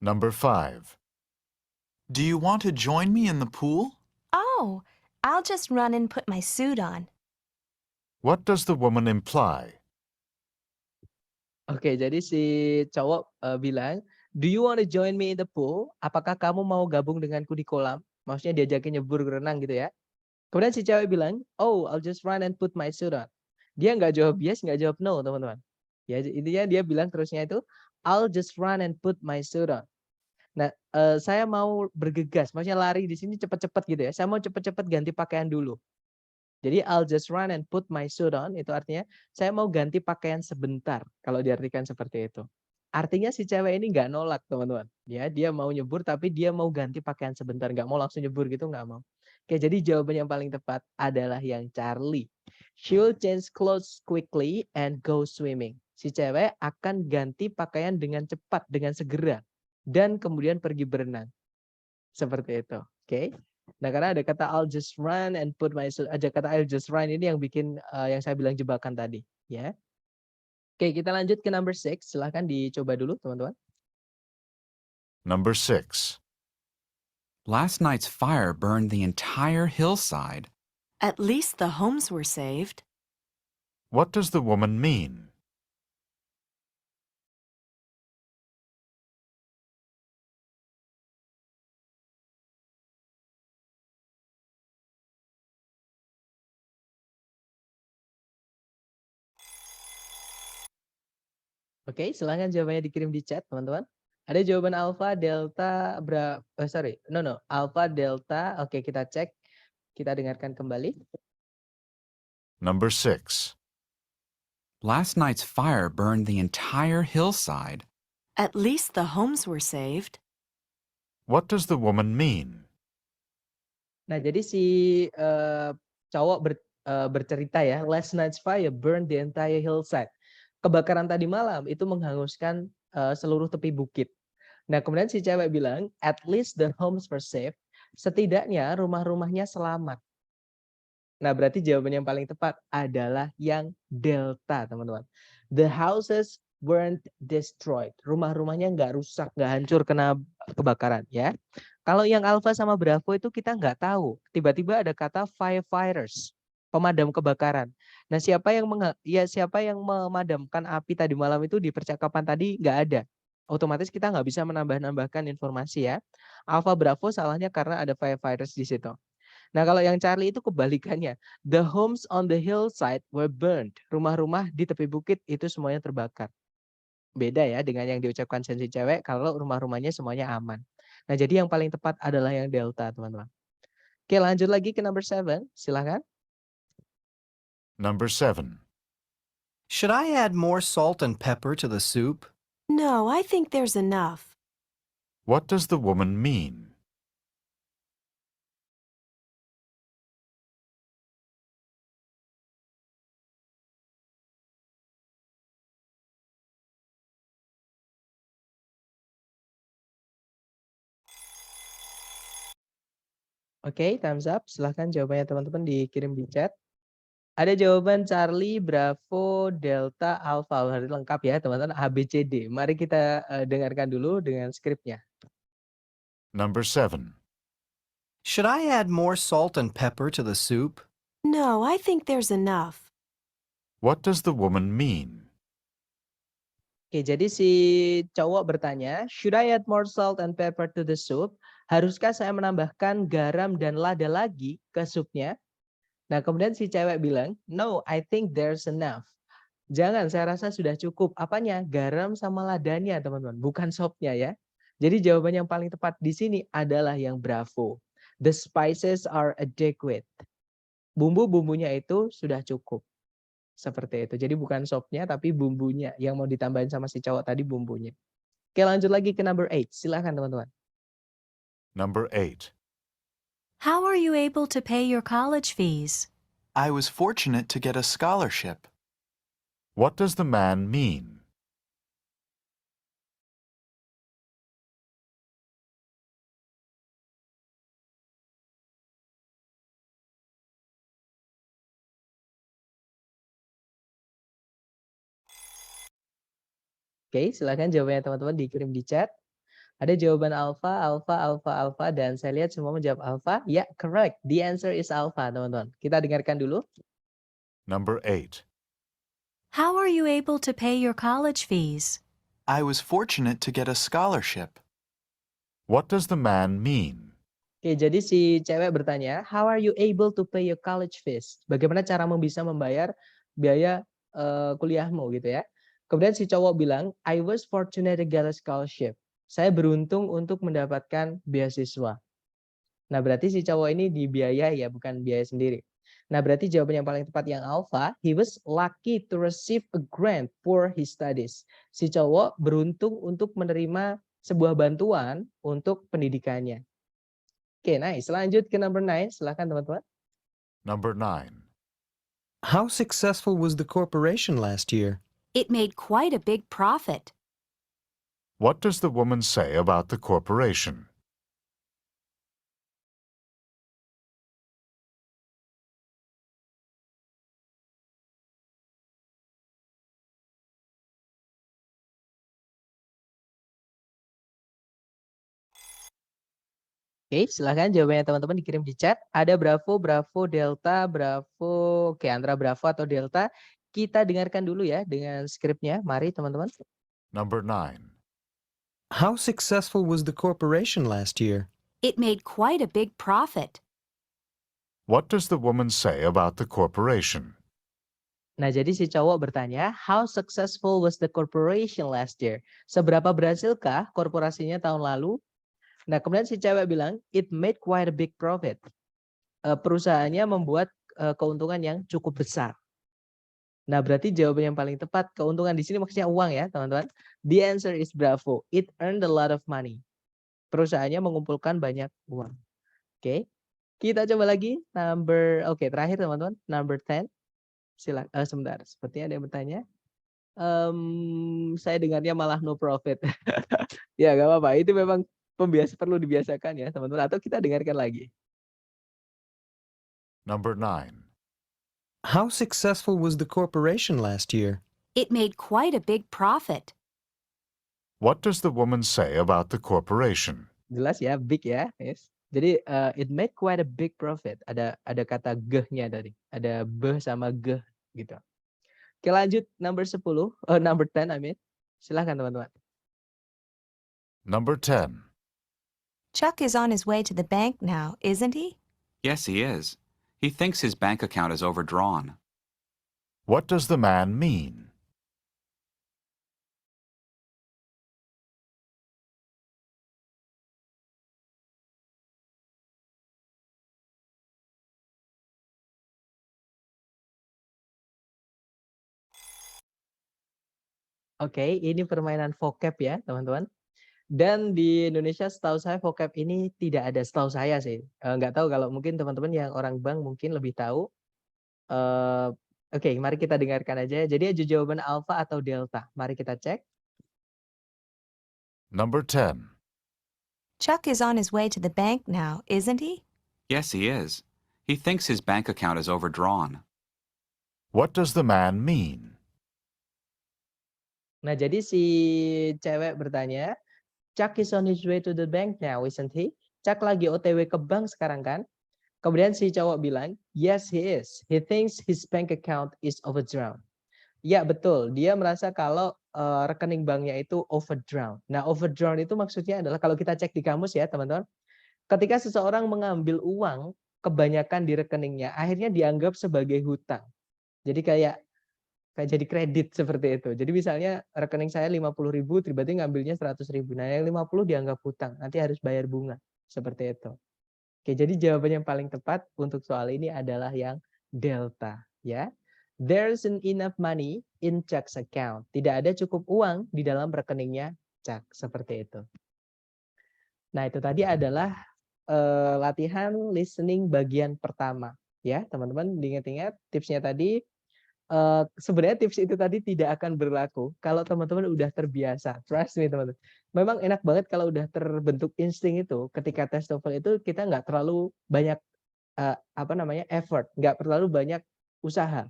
Number 5. Do you want to join me in the pool? Oh, I'll just run and put my suit on. What does the woman imply? Oke, jadi si cowok bilang, "Do you want to join me in the pool?" Apakah kamu mau gabung denganku di kolam? Maksudnya diajakin nyebur berenang gitu ya. Kemudian si cewek bilang, "Oh, I'll just run and put my suit on." Dia nggak jawab yes, nggak jawab no, teman-teman. Ya, intinya dia bilang terusnya itu, "I'll just run and put my suit on." Nah, saya mau bergegas, maksudnya lari di sini cepet-cepet gitu ya. Saya mau cepet-cepet ganti pakaian dulu. Jadi I'll just run and put my suit on, itu artinya saya mau ganti pakaian sebentar, kalau diartikan seperti itu. Artinya si cewek ini nggak nolak teman-teman. Ya, dia mau nyebur tapi dia mau ganti pakaian sebentar, nggak mau langsung nyebur gitu, nggak mau. Oke, jadi jawaban yang paling tepat adalah yang Charlie. She'll change clothes quickly and go swimming. Si cewek akan ganti pakaian dengan cepat, dengan segera, dan kemudian pergi berenang. Seperti itu. Oke. Nah, karena ada kata I'll just run and put my ada kata I'll just run ini yang bikin yang saya bilang jebakan tadi, ya. Oke, kita lanjut ke number 6. Silahkan dicoba dulu, teman-teman. Number 6. Last night's fire burned the entire hillside. At least the homes were saved. What does the woman mean? Oke, silahkan jawabannya dikirim di chat, teman-teman. Ada jawaban alfa, delta, alfa, delta. Oke, kita cek. Kita dengarkan kembali. Number 6. Last night's fire burned the entire hillside. At least the homes were saved. What does the woman mean? Nah, jadi si cowok bercerita ya, last night's fire burned the entire hillside. Kebakaran tadi malam itu menghanguskan seluruh tepi bukit. Nah, kemudian si cewek bilang, at least the homes were saved. Setidaknya rumah-rumahnya selamat. Nah, berarti jawaban yang paling tepat adalah yang delta, teman-teman. The houses weren't destroyed. Rumah-rumahnya nggak rusak, nggak hancur kena kebakaran, ya. Kalau yang alpha sama bravo itu kita nggak tahu. Tiba-tiba ada kata firefighters, pemadam kebakaran. Nah, siapa yang memadamkan api tadi malam itu di percakapan tadi nggak ada. Otomatis kita nggak bisa menambah-nambahkan informasi ya. Alpha Bravo salahnya karena ada firefighters di situ. Nah, kalau yang Charlie itu kebalikannya. The homes on the hillside were burned. Rumah-rumah di tepi bukit itu semuanya terbakar. Beda ya dengan yang diucapkan sensi cewek kalau rumah-rumahnya semuanya aman. Nah, jadi yang paling tepat adalah yang delta, teman-teman. Oke, lanjut lagi ke number 7. Silakan. Number 7. Should I add more salt and pepper to the soup? No, I think there's enough. What does the woman mean? Oke, thumbs up. Silahkan jawabannya teman-teman dikirim di chat. Ada jawaban Charlie, Bravo, Delta, Alpha. Harus lengkap ya teman-teman, ABCD. Mari kita dengarkan dulu dengan skripnya. Number 7. Should I add more salt and pepper to the soup? No, I think there's enough. What does the woman mean? Oke, jadi si cowok bertanya, should I add more salt and pepper to the soup? Haruskah saya menambahkan garam dan lada lagi ke supnya? Nah, kemudian si cewek bilang, no, I think there's enough. Jangan, saya rasa sudah cukup. Apanya? Garam sama ladanya, teman-teman. Bukan sopnya ya. Jadi jawaban yang paling tepat di sini adalah yang Bravo. The spices are adequate. Bumbu-bumbunya itu sudah cukup. Seperti itu. Jadi bukan sopnya, tapi bumbunya. Yang mau ditambahin sama si cowok tadi bumbunya. Oke, lanjut lagi ke number 8. Silakan, teman-teman. Number 8. How are you able to pay your college fees? I was fortunate to get a scholarship. What does the man mean? Oke, silakan jawabannya teman-teman dikirim di chat. Ada jawaban alpha, alpha, alpha, alpha, dan saya lihat semua menjawab alpha. Ya, correct. The answer is alpha, teman-teman. Kita dengarkan dulu. Number 8. How are you able to pay your college fees? I was fortunate to get a scholarship. What does the man mean? Oke, jadi si cewek bertanya, how are you able to pay your college fees? Bagaimana caramu bisa membayar biaya kuliahmu gitu ya. Kemudian si cowok bilang, I was fortunate to get a scholarship. Saya beruntung untuk mendapatkan beasiswa. Nah, berarti si cowok ini dibiayai ya, bukan biaya sendiri. Nah, berarti jawaban yang paling tepat yang alpha, he was lucky to receive a grant for his studies. Si cowok beruntung untuk menerima sebuah bantuan untuk pendidikannya. Oke, nice. Lanjut ke number 9. Silakan teman-teman. Number 9. How successful was the corporation last year? It made quite a big profit. What does the woman say about the corporation? Oke, silakan jawabannya teman-teman dikirim di chat. Ada Bravo, Bravo, Delta, Bravo. Oke, antara Bravo atau Delta. Kita dengarkan dulu ya dengan skripnya. Mari teman-teman. Number 9. How successful was the corporation last year? It made quite a big profit. What does the woman say about the corporation? Nah, jadi si cowok bertanya, how successful was the corporation last year? Seberapa berhasilkah korporasinya tahun lalu? Nah, kemudian si cewek bilang, it made quite a big profit. Perusahaannya membuat keuntungan yang cukup besar. Nah, berarti jawaban yang paling tepat, keuntungan di sini maksudnya uang ya, teman-teman. The answer is Bravo. It earned a lot of money. Perusahaannya mengumpulkan banyak uang. Oke. Kita coba lagi oke, terakhir teman-teman, number 10. Silakan sebentar, sepertinya ada yang bertanya. Saya dengarnya malah no profit. Ya, nggak apa-apa. Itu memang perlu dibiasakan ya, teman-teman. Atau kita dengarkan lagi. Number 9. How successful was the corporation last year? It made quite a big profit. What does the woman say about the corporation? Jelas ya, big ya. Yes. Jadi it made quite a big profit. Ada kata geh-nya tadi. Ada beh sama geh gitu. Oke, lanjut number 10. Number 10 I mean. Silahkan teman-teman. Number 10. Chuck is on his way to the bank now, isn't he? Yes, he is. He thinks his bank account is overdrawn. What does the man mean? Oke, ini permainan vocab ya, teman-teman. Dan di Indonesia setahu saya vocab ini tidak ada, setahu saya sih. Nggak tahu kalau mungkin teman-teman yang orang bank mungkin lebih tahu. Oke, mari kita dengarkan aja. Jadi ada jawaban alpha atau delta. Mari kita cek. Number 10. Chuck is on his way to the bank now, isn't he? Yes, he is. He thinks his bank account is overdrawn. What does the man mean? Nah, jadi si cewek bertanya, Chuck is on his way to the bank now, isn't he? Chuck lagi OTW ke bank sekarang kan? Kemudian si cowok bilang, yes he is. He thinks his bank account is overdrawn. Ya betul, dia merasa kalau rekening banknya itu overdrawn. Nah, overdrawn itu maksudnya adalah kalau kita cek di kamus ya teman-teman, ketika seseorang mengambil uang kebanyakan di rekeningnya, akhirnya dianggap sebagai hutang. Jadi kayak jadi kredit seperti itu. Jadi misalnya rekening saya 50.000, tiba-tiba ngambilnya 100.000. Nah, yang 50 dianggap hutang, nanti harus bayar bunga. Seperti itu. Oke, jadi jawaban yang paling tepat untuk soal ini adalah yang delta, ya. There isn't enough money in Chuck's account. Tidak ada cukup uang di dalam rekeningnya Chuck, seperti itu. Nah, itu tadi adalah latihan listening bagian pertama, ya, teman-teman. Ingat-ingat tipsnya tadi. Sebenarnya tips itu tadi tidak akan berlaku kalau teman-teman udah terbiasa. Trust me teman-teman. Memang enak banget kalau udah terbentuk insting itu. Ketika tes TOEFL itu kita nggak terlalu banyak effort, nggak terlalu banyak usaha.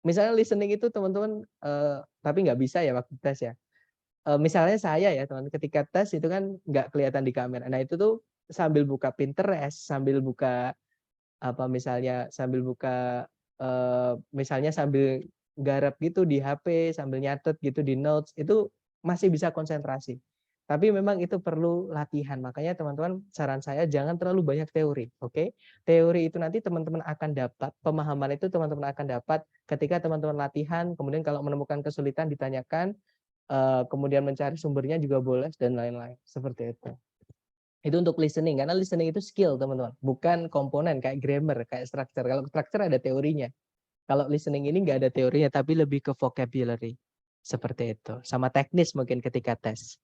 Misalnya listening itu teman-teman, tapi nggak bisa ya waktu tes ya. misalnya saya ya teman, ketika tes itu kan nggak kelihatan di kamera. Nah itu tuh sambil buka Pinterest, sambil buka apa misalnya sambil buka misalnya sambil garap gitu di HP, sambil nyatet gitu di notes, itu masih bisa konsentrasi. Tapi memang itu perlu latihan. Makanya teman-teman saran saya jangan terlalu banyak teori, oke? Teori itu nanti teman-teman akan dapat, pemahaman itu teman-teman akan dapat ketika teman-teman latihan, kemudian kalau menemukan kesulitan ditanyakan, kemudian mencari sumbernya juga boleh dan lain-lain, seperti itu. Itu untuk listening, karena listening itu skill teman-teman, bukan komponen kayak grammar, kayak structure. Kalau structure ada teorinya. Kalau listening ini nggak ada teorinya, tapi lebih ke vocabulary. Seperti itu. Sama teknis mungkin ketika tes.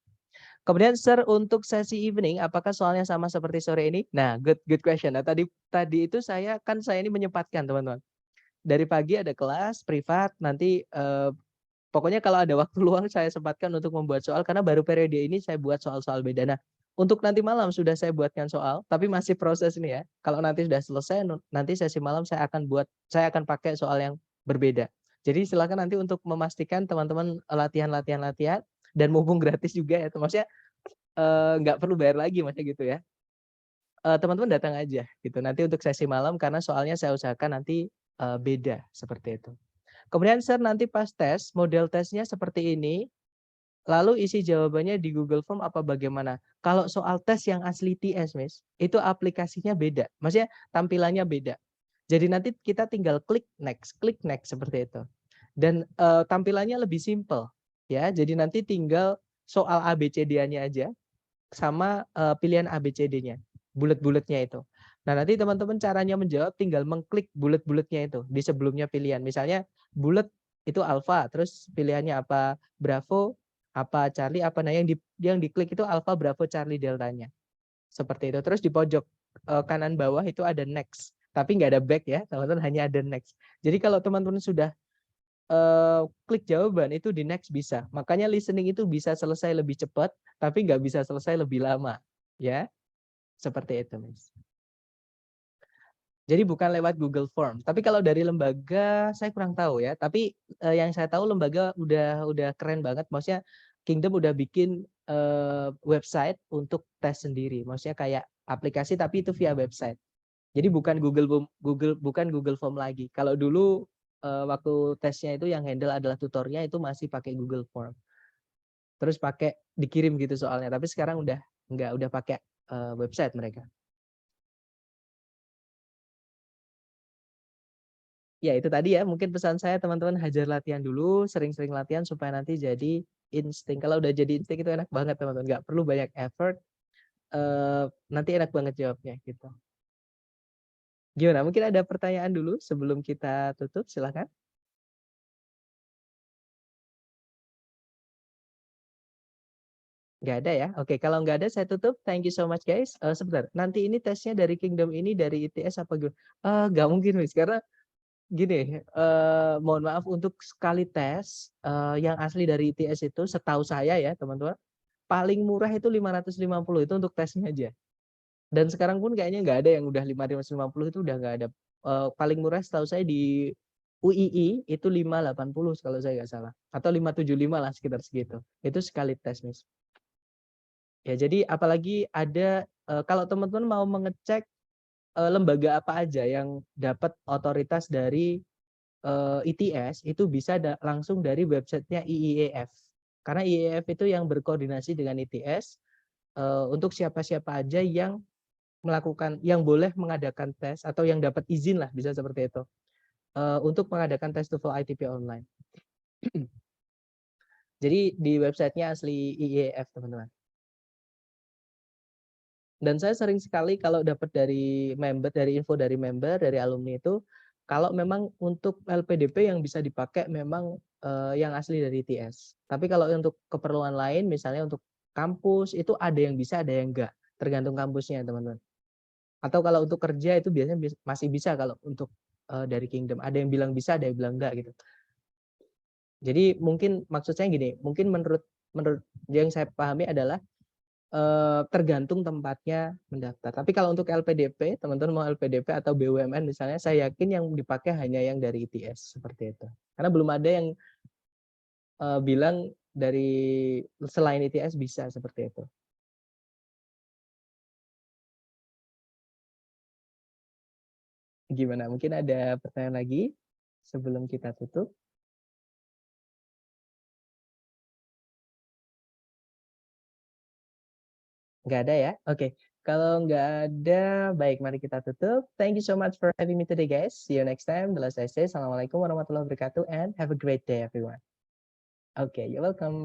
Kemudian Sir, untuk sesi evening, apakah soalnya sama seperti sore ini? Nah, good question. Nah, tadi itu saya ini menyempatkan teman-teman. Dari pagi ada kelas privat, nanti pokoknya kalau ada waktu luang saya sempatkan untuk membuat soal, karena baru periode ini saya buat soal-soal beda. Nah, untuk nanti malam sudah saya buatkan soal, tapi masih proses ini ya. Kalau nanti sudah selesai, nanti sesi malam saya akan pakai soal yang berbeda. Jadi silakan nanti untuk memastikan teman-teman latihan dan mumpung gratis juga ya, maksudnya nggak perlu bayar lagi maksudnya gitu ya. Teman-teman datang aja gitu nanti untuk sesi malam, karena soalnya saya usahakan nanti beda seperti itu. Kemudian Sir, nanti pas tes, model tesnya seperti ini, lalu isi jawabannya di Google Form apa bagaimana? Kalau soal tes yang asli TS, Miss, itu aplikasinya beda. Maksudnya tampilannya beda. Jadi nanti kita tinggal klik next seperti itu. Dan tampilannya lebih simple ya. Jadi nanti tinggal soal ABCD-nya aja sama pilihan ABCD-nya, bulet-buletnya itu. Nah, nanti teman-teman caranya menjawab tinggal mengklik bulet-buletnya itu di sebelumnya pilihan. Misalnya bulet itu alfa, terus pilihannya apa? Bravo, apa Charlie, apa, nah yang diklik itu alfa, bravo, Charlie, deltanya. Seperti itu. Terus di pojok kanan bawah itu ada next, tapi nggak ada back ya, teman-teman, hanya ada next. Jadi kalau teman-teman sudah klik jawaban itu di next bisa. Makanya listening itu bisa selesai lebih cepat, tapi nggak bisa selesai lebih lama, ya. Seperti itu, Miss. Jadi bukan lewat Google Form. Tapi kalau dari lembaga saya kurang tahu ya. Tapi yang saya tahu lembaga udah keren banget. Maksudnya Kingdom udah bikin website untuk tes sendiri. Maksudnya kayak aplikasi tapi itu via website. Jadi bukan Google Form lagi. Kalau dulu waktu tesnya itu yang handle adalah tutornya, itu masih pakai Google Form. Terus pakai dikirim gitu soalnya. Tapi sekarang udah enggak, udah pakai website mereka. Ya itu tadi ya, mungkin pesan saya teman-teman hajar latihan dulu, sering-sering latihan supaya nanti jadi insting. Kalau udah jadi insting itu enak banget teman-teman, nggak perlu banyak effort, nanti enak banget jawabnya gitu. Gimana, mungkin ada pertanyaan dulu sebelum kita tutup, silakan. Nggak ada ya? Oke, kalau nggak ada saya tutup. Thank you so much guys. Sebentar, nanti ini tesnya dari Kingdom ini dari ITS apa gue? Nggak mungkin Miss, karena gini, mohon maaf untuk sekali tes yang asli dari ITS itu setahu saya ya teman-teman, paling murah itu 550 itu untuk tesnya aja. Dan sekarang pun kayaknya nggak ada yang udah 550 itu udah nggak ada. Paling murah setahu saya di UII itu 580 kalau saya nggak salah, atau 575 lah sekitar segitu. Itu sekali tes, Miss. Ya jadi apalagi ada kalau teman-teman mau mengecek lembaga apa aja yang dapat otoritas dari ITS, itu bisa langsung dari websitenya IIEF. Karena IIEF itu yang berkoordinasi dengan ITS untuk siapa-siapa aja yang boleh mengadakan tes atau yang dapat izin lah, bisa seperti itu, untuk mengadakan tes TOEFL ITP online. Jadi di websitenya asli IIEF teman-teman. Dan saya sering sekali kalau dapat dari info dari member, dari alumni itu, kalau memang untuk LPDP yang bisa dipakai memang yang asli dari ITS. Tapi kalau untuk keperluan lain, misalnya untuk kampus, itu ada yang bisa, ada yang enggak. Tergantung kampusnya, teman-teman. Atau kalau untuk kerja itu biasanya masih bisa kalau untuk dari Kingdom. Ada yang bilang bisa, ada yang bilang enggak gitu. Jadi mungkin maksud saya gini, mungkin menurut yang saya pahami adalah tergantung tempatnya mendaftar. Tapi kalau untuk LPDP, teman-teman mau LPDP atau BUMN misalnya, saya yakin yang dipakai hanya yang dari ITS seperti itu. Karena belum ada yang bilang dari selain ITS bisa seperti itu. Gimana? Mungkin ada pertanyaan lagi sebelum kita tutup? Nggak ada ya? Oke. Kalau nggak ada, baik mari kita tutup. Thank you so much for having me today, guys. See you next time. Bila saya say, Assalamualaikum warahmatullahi wabarakatuh, and have a great day, everyone. Okay, you're welcome.